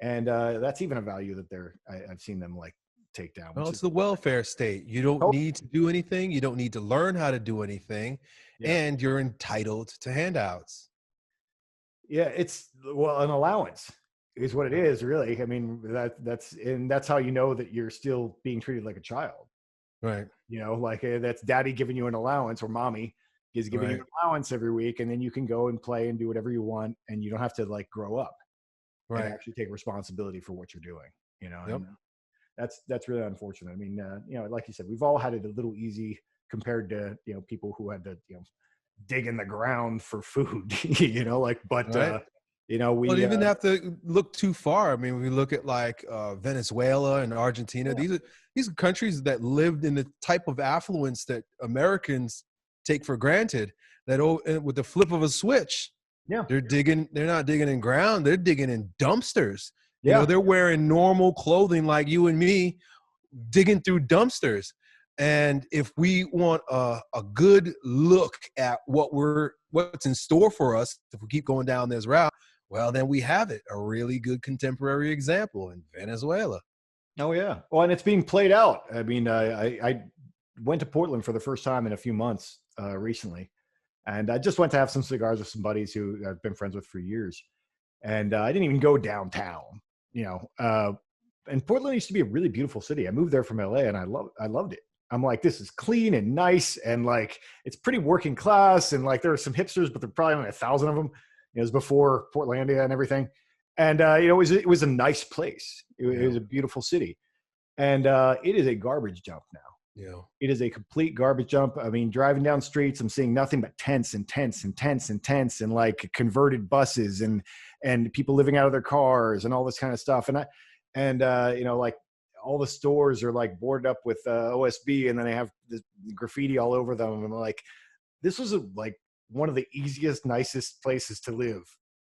And that's even a value that I've seen them like take down. Well, Which it's is the welfare state. You don't need to do anything. You don't need to learn how to do anything, yeah, and you're entitled to handouts. yeah. It's an allowance is what it is, really. I mean, that's how you know that you're still being treated like a child. Right. You know, like that's daddy giving you an allowance, or mommy is giving you Right. an allowance every week, and then you can go and play and do whatever you want, and you don't have to like grow up and Right. actually take responsibility for what you're doing. You know, Yep. and that's really unfortunate. I mean, like you said, we've all had it a little easy compared to people who had to dig in the ground for food. Right. We Well, you even have to look too far. I mean, we look at like Venezuela and Argentina. Yeah. These are countries that lived in the type of affluence that Americans take for granted. That with the flip of a switch, Yeah. they're digging. They're not digging in ground. They're digging in dumpsters. You Yeah. know, they're wearing normal clothing like you and me, digging through dumpsters. And if we want a good look at what's in store for us, if we keep going down this route, well, then we have it. A really good contemporary example in Venezuela. Oh yeah. Well, and it's being played out. I mean, I went to Portland for the first time in a few months recently, and I just went to have some cigars with some buddies who I've been friends with for years. And I didn't even go downtown. And Portland used to be a really beautiful city. I moved there from LA, and I loved it. I'm like, this is clean and nice, and like it's pretty working class, and like there are some hipsters, but there are probably only 1,000 of them. It was before Portlandia and everything, and it was a nice place. It was a beautiful city, and it is a garbage dump now. Yeah. It is a complete garbage dump. I mean, driving down streets, I'm seeing nothing but tents and tents and tents and tents and like converted buses and people living out of their cars and all this kind of stuff. And like all the stores are like boarded up with OSB, and then they have this graffiti all over them. And I'm like, this was like one of the easiest, nicest places to live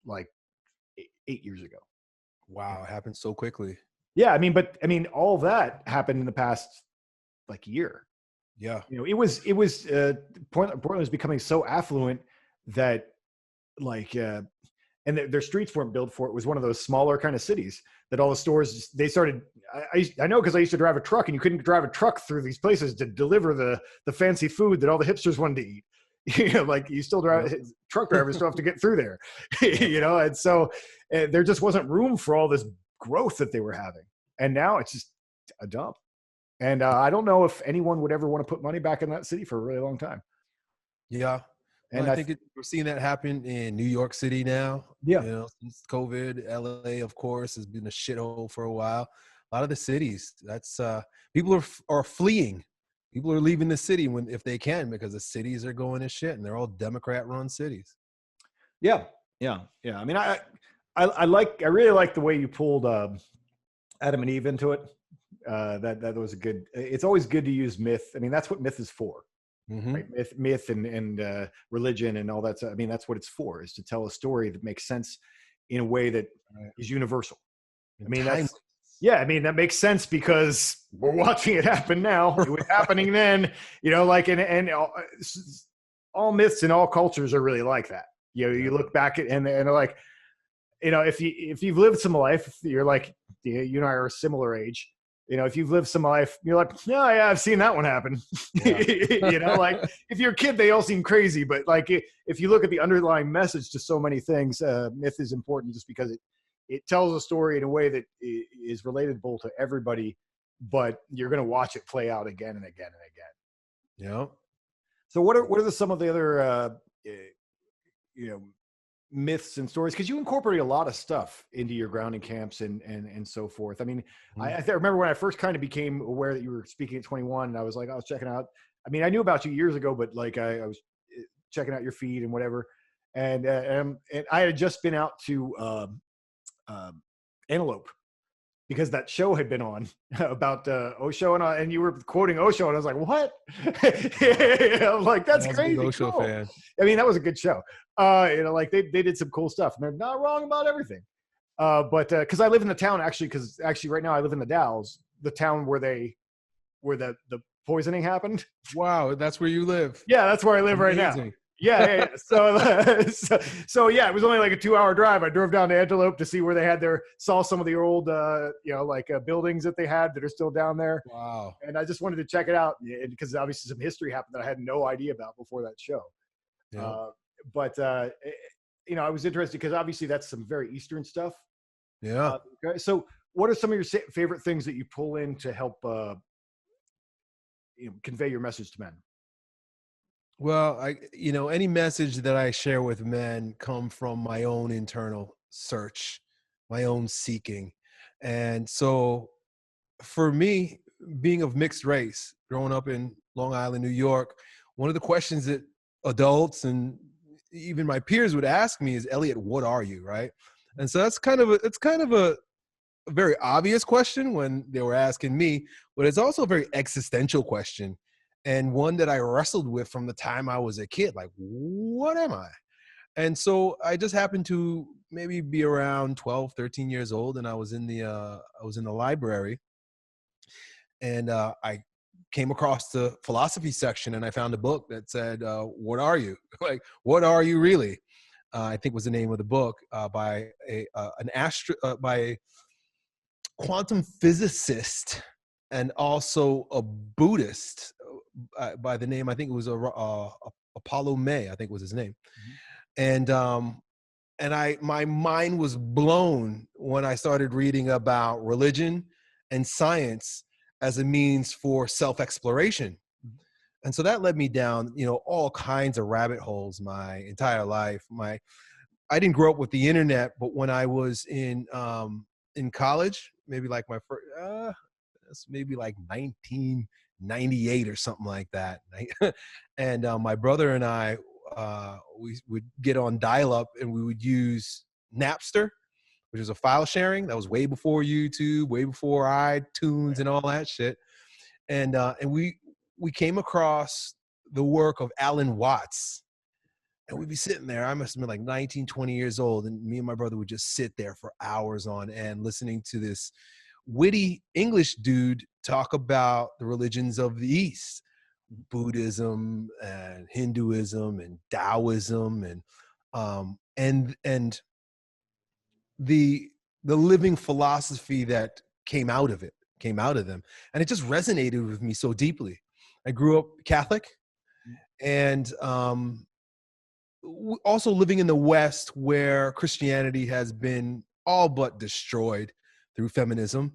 like 8 years ago. Wow. It happened so quickly. Yeah. I mean, all that happened in the past like year. Yeah. Portland was becoming so affluent that like, and their streets weren't built for it. It was one of those smaller kind of cities that all the stores, they started, I know, because I used to drive a truck, and you couldn't drive a truck through these places to deliver the fancy food that all the hipsters wanted to eat. Like you still drive, truck drivers still have to get through there, and so there just wasn't room for all this growth that they were having. And now it's just a dump. And I don't know if anyone would ever want to put money back in that city for a really long time. Yeah. And I think we're seeing that happen in New York City now. Yeah. Since COVID, LA, of course, has been a shithole for a while. A lot of the cities, that's people are fleeing. People are leaving the city if they can, because the cities are going to shit, and they're all Democrat-run cities. Yeah. I mean, I really like the way you pulled Adam and Eve into it. That was a good. It's always good to use myth. I mean, that's what myth is for. Mm-hmm. Right? Myth and religion and all that. I mean, that's what it's for, is to tell a story that makes sense in a way that is universal. I mean, that makes sense because we're watching it happen now. It was happening then, and all myths and all cultures are really like that. You look back at and they're like, if you've lived some life, you're like, you and I are a similar age. If you've lived some life, you're like, yeah, I've seen that one happen. Yeah. Like if you're a kid, they all seem crazy. But like if you look at the underlying message to so many things, myth is important just because it tells a story in a way that is relatable to everybody, but you're going to watch it play out again and again and again. Yeah. So what are some of the other, myths and stories, because you incorporate a lot of stuff into your grounding camps and so forth. I mean, I remember when I first kind of became aware that you were speaking at 21, and I was like, I was checking out. I mean, I knew about you years ago, but like I was checking out your feed and whatever, and I had just been out to Antelope because that show had been on about Osho, and you were quoting Osho, and I was like, what? I'm like, that's I was a big crazy. Osho Cool. fan. I mean, that was a good show. Like they did some cool stuff, and they're not wrong about everything. But because I live in the town, because right now I live in the Dalles, the town where the poisoning happened. Wow, that's where you live. Yeah, that's where I live right now. Amazing. Yeah. So yeah, it was only like a 2-hour drive. I drove down to Antelope to see where they saw some of the old, buildings that they had that are still down there. Wow. And I just wanted to check it out because obviously some history happened that I had no idea about before that show. Yeah. I was interested because obviously that's some very Eastern stuff. Yeah. So what are some of your favorite things that you pull in to help convey your message to men? Well, any message that I share with men come from my own internal search, my own seeking. And so for me, being of mixed race, growing up in Long Island, New York, one of the questions that adults and even my peers would ask me is, Elliot, what are you? Right. And so it's kind of a very obvious question when they were asking me, but it's also a very existential question. And one that I wrestled with from the time I was a kid, like, what am I? And so I just happened to maybe be around 12, 13 years old. And I was in the library, and I came across the philosophy section, and I found a book that said, what are you? Like, what are you really? I think was the name of the book by a quantum physicist and also a Buddhist by the name, I think it was Apollo May, I think was his name. Mm-hmm. And my mind was blown when I started reading about religion and science as a means for self-exploration. Mm-hmm. And so that led me down, all kinds of rabbit holes my entire life. I didn't grow up with the internet, but when I was in college, maybe like my first, that's maybe like 1998 or something like that. And my brother and I, we would get on dial-up, and we would use Napster, which is a file sharing. That was way before YouTube, way before iTunes and all that shit. And we came across the work of Alan Watts. And we'd be sitting there, I must have been like 19, 20 years old, and me and my brother would just sit there for hours on end listening to this witty English dude talk about the religions of the East, Buddhism and Hinduism and Taoism and the living philosophy that came out of them. And it just resonated with me so deeply. I grew up Catholic, and also living in the West, where Christianity has been all but destroyed through feminism.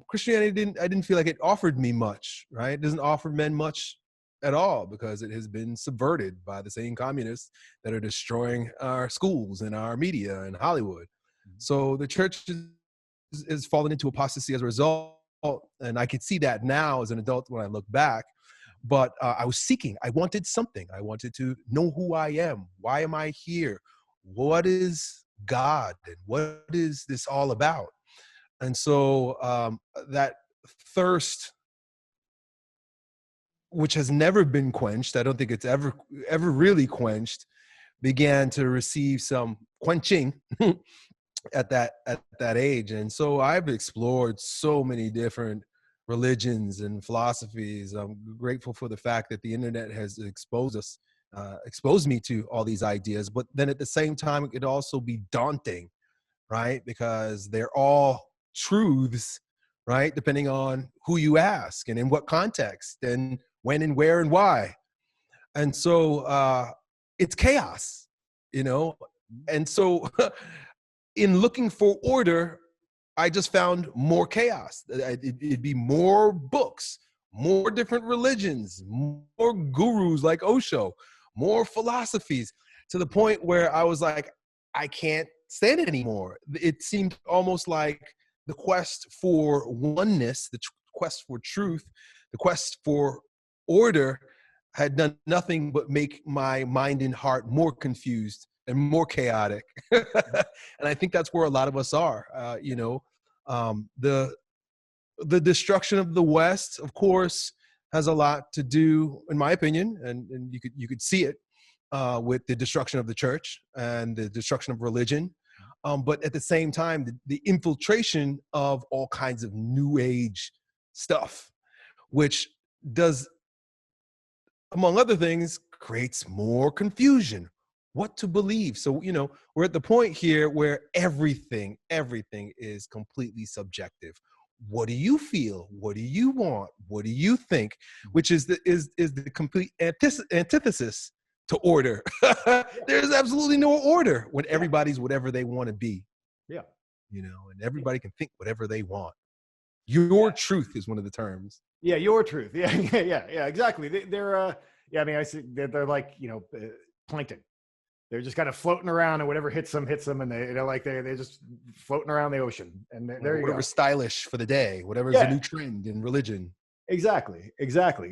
Christianity I didn't feel like it offered me much, right? It doesn't offer men much at all because it has been subverted by the same communists that are destroying our schools and our media and Hollywood. So the church has fallen into apostasy as a result. And I could see that now as an adult when I look back. But I was seeking. I wanted something. I wanted to know who I am. Why am I here? What is God? And what is this all about? And so that thirst, which has never been quenched, I don't think it's ever really quenched, began to receive some quenching at that age. And so I've explored so many different religions and philosophies. I'm grateful for the fact that the internet has exposed me to all these ideas. But then at the same time, it could also be daunting, right? Because they're all truths, right? Depending on who you ask and in what context and when and where and why. And so it's chaos, And so in looking for order, I just found more chaos. It'd be more books, more different religions, more gurus like Osho, more philosophies, to the point where I was like, I can't stand it anymore. It seemed almost like the quest for oneness, the quest for truth, the quest for order had done nothing but make my mind and heart more confused and more chaotic. And I think that's where a lot of us are, The destruction of the West, of course, has a lot to do, in my opinion, and you could see it with the destruction of the church and the destruction of religion. But at the same time, the infiltration of all kinds of new age stuff, which does, among other things, creates more confusion, what to believe. So, we're at the point here where everything is completely subjective. What do you feel? What do you want? What do you think? Which is the complete antithesis to order. There's absolutely no order when everybody's whatever they want to be. Yeah. And everybody can think whatever they want. Your truth is one of the terms. Yeah, your truth. Yeah, exactly. They're I see they're like, plankton. They're just kind of floating around, and whatever hits them, and they're just floating around the ocean. And there you go. Whatever's stylish for the day, whatever's the new trend in religion. Exactly.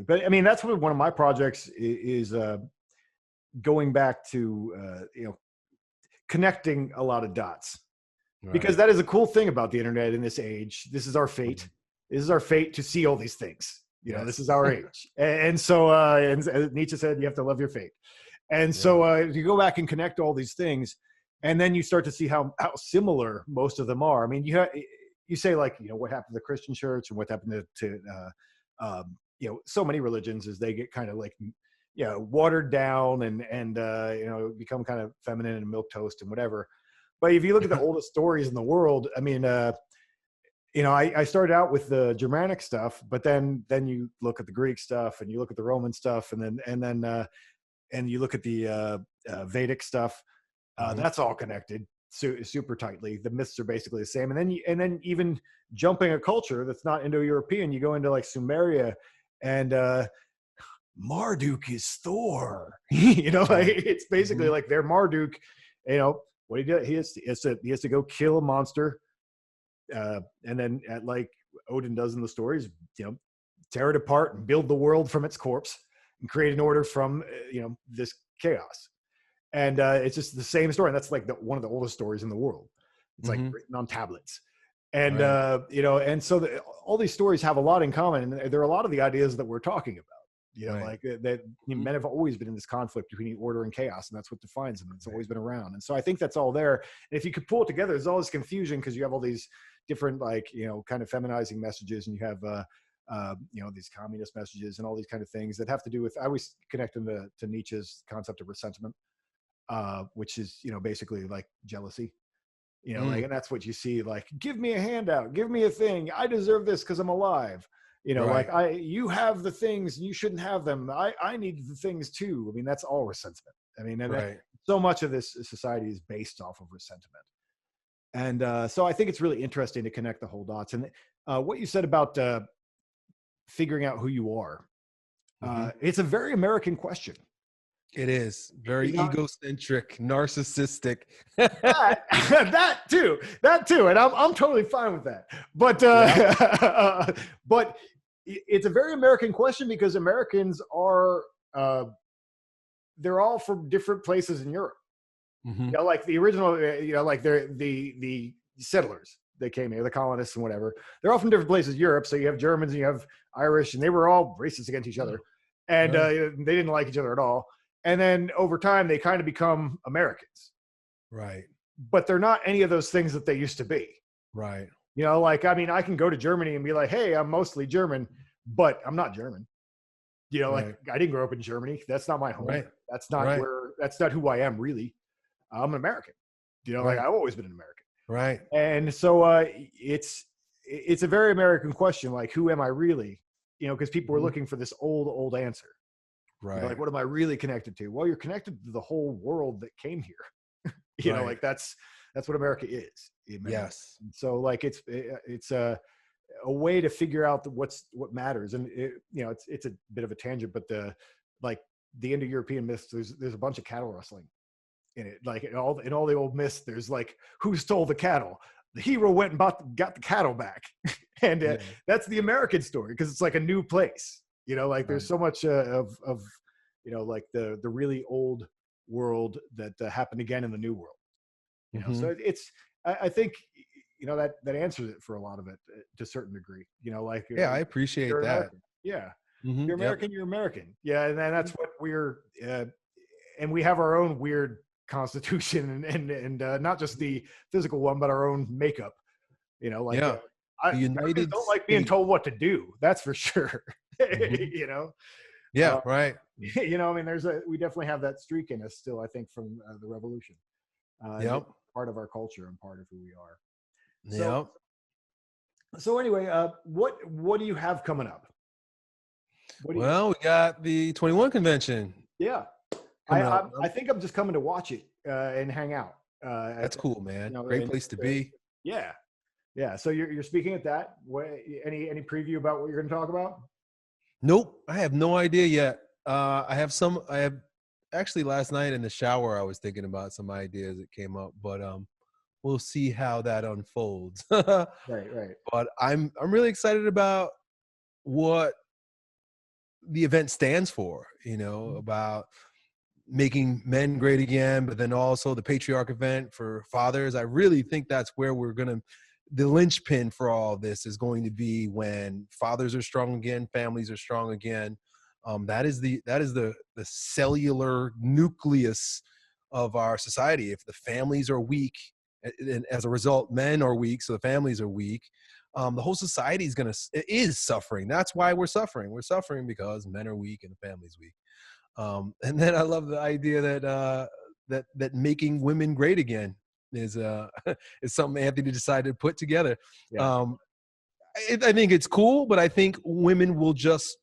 But I mean, that's what one of my projects is going back to, connecting a lot of dots. Right. Because that is a cool thing about the internet in this age. This is our fate. This is our fate to see all these things. This is our age. And so, and Nietzsche said, you have to love your fate. And so you go back and connect all these things, and then you start to see how similar most of them are. I mean, you say, like, what happened to the Christian church and what happened to so many religions is they get kind of like, watered down and become kind of feminine and milquetoast and whatever. But if you look at the oldest stories in the world, I mean, I started out with the Germanic stuff, but then you look at the Greek stuff, and you look at the Roman stuff, and then you look at the Vedic stuff. That's all connected super tightly. The myths are basically the same. And then even jumping a culture that's not Indo-European, you go into like Sumeria, and Marduk is Thor. It's basically like their Marduk. What he did, he has to go kill a monster, and then like Odin does in the stories, tear it apart and build the world from its corpse and create an order from this chaos. And it's just the same story. And that's like one of the oldest stories in the world. It's like written on tablets. And and so all these stories have a lot in common, and there are a lot of the ideas that we're talking about. Like that men have always been in this conflict between order and chaos, and that's what defines them. It's always been around. And so I think that's all there. And if you could pull it together, there's all this confusion because you have all these different, like, kind of feminizing messages, and you have these communist messages and all these kind of things that have to do with, I always connect them to Nietzsche's concept of resentment, which is, basically like jealousy. Like, and that's what you see, like, give me a handout, give me a thing, I deserve this because I'm alive. Like, you have the things and you shouldn't have them. I need the things too. I mean, that's all resentment. I mean, and so much of this society is based off of resentment. And so I think it's really interesting to connect the whole dots. And what you said about figuring out who you are, it's a very American question. It is very egocentric, narcissistic. that too, and I'm totally fine with that. But but it's a very American question because Americans are they're all from different places in Europe. Like the original, like they're the settlers. They came here, the colonists and whatever. They're all from different places in Europe. So you have Germans and you have Irish, and they were all racist against each other, and they didn't like each other at all. And then over time, they kind of become Americans. Right. But they're not any of those things that they used to be. Right. Like, I mean, I can go to Germany and be like, hey, I'm mostly German, but I'm not German. Like, I didn't grow up in Germany. That's not my home. Right. That's not that's not who I am, really. I'm an American. Like, I've always been an American. Right. And so it's a very American question. Like, who am I really? Because people are looking for this old answer. Right. Like, what am I really connected to? Well, you're connected to the whole world that came here. Like that's what America is. Yes. And so, like, it's a way to figure out what matters. And it's a bit of a tangent, but the Indo-European myths, there's a bunch of cattle rustling in it. Like, in all the old myths, there's like, who stole the cattle? The hero went and got the cattle back. And that's the American story, because it's like a new place. Like, there's so much of like the really old world that happened again in the new world. So I think, you know, that answers it for a lot of it to a certain degree. You know, like Yeah, I appreciate you're that. American. Yeah, Mhm, you're yep. American. You're American. Yeah, and then that's what we're. And we have our own weird constitution, and not just the physical one, but our own makeup. You know, like Yeah. The Americans United don't like being States. told what to do. That's for sure. Mhm. You know. Yeah, right. You know, I mean, we definitely have that streak in us still, I think, from the revolution. Yep. It's part of our culture and part of who we are. Yep. So anyway, what do you have coming up? Well, we got the 21 convention. Yeah, I think I'm just coming to watch it and hang out. That's cool, man. You know, Great place to be. Yeah, yeah. So you're speaking at that. Any preview about what you're going to talk about? Nope, I have no idea yet. I have actually last night in the shower, I was thinking about some ideas that came up, but we'll see how that unfolds. Right. But I'm really excited about what the event stands for, you know, about making men great again, but then also the patriarch event for fathers. I really think that's where the linchpin for all of this is going to be when fathers are strong again, families are strong again. That is the cellular nucleus of our society. If the families are weak, and as a result, men are weak, so the families are weak. The whole society is suffering. That's why we're suffering. We're suffering because men are weak and the family's weak. And then I love the idea that making women great again is is something Anthony decided to put together. Yeah. I think it's cool, but I think women will just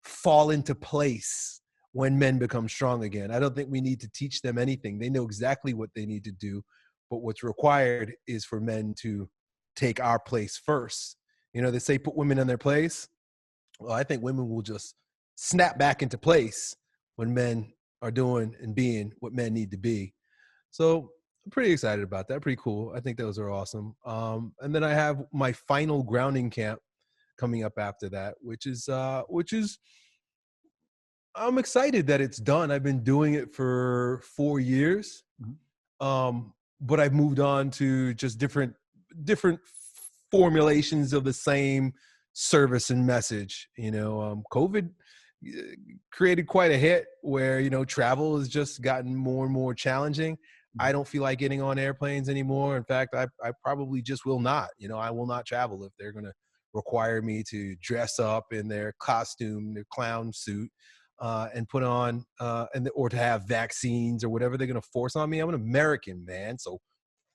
fall into place when men become strong again. I don't think we need to teach them anything. They know exactly what they need to do, but what's required is for men to take our place first. You know, they say put women in their place. Well, I think women will just snap back into place when men are doing and being what men need to be. So I'm pretty excited about that. Pretty cool. I think those are awesome. And then I have my final grounding camp coming up after that, which is I'm excited that it's done. I've been doing it for 4 years. But I've moved on to just different formulations of the same service and message. You know, COVID created quite a hit where, you know, travel has just gotten more and more challenging. I don't feel like getting on airplanes anymore. In fact, I probably just will not. You know, I will not travel if they're going to require me to dress up in their costume, their clown suit, and put on, or to have vaccines or whatever they're going to force on me. I'm an American, man. So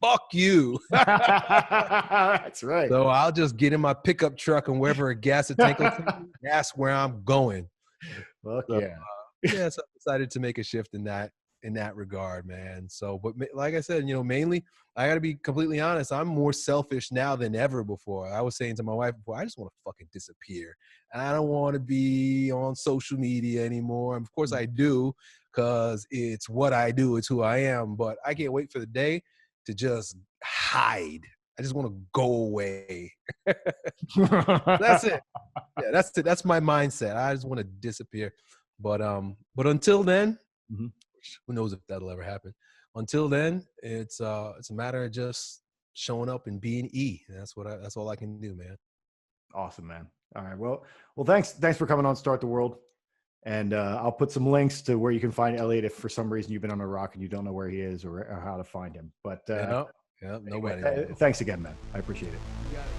fuck you. That's right. So I'll just get in my pickup truck and wherever a gas tank will take me, that's where I'm going. Fuck So, yeah. Yeah, so I decided to make a shift in that regard, man. So, but like I said, you know, mainly I got to be completely honest. I'm more selfish now than ever before. I was saying to my wife before, I just want to fucking disappear. I don't want to be on social media anymore. Of course I do, because it's what I do. It's who I am. But I can't wait for the day to just hide. I just want to go away. That's it. Yeah, that's it. That's my mindset. I just want to disappear. But until then, who knows if that'll ever happen. Until then, it's a matter of just showing up and being E. That's all I can do, man. Awesome, man. All right. Well, thanks for coming on Start the World. And I'll put some links to where you can find Elliot if for some reason you've been on a rock and you don't know where he is or how to find him. But Yeah, anyway, nobody. thanks again, man. I appreciate it. You got it.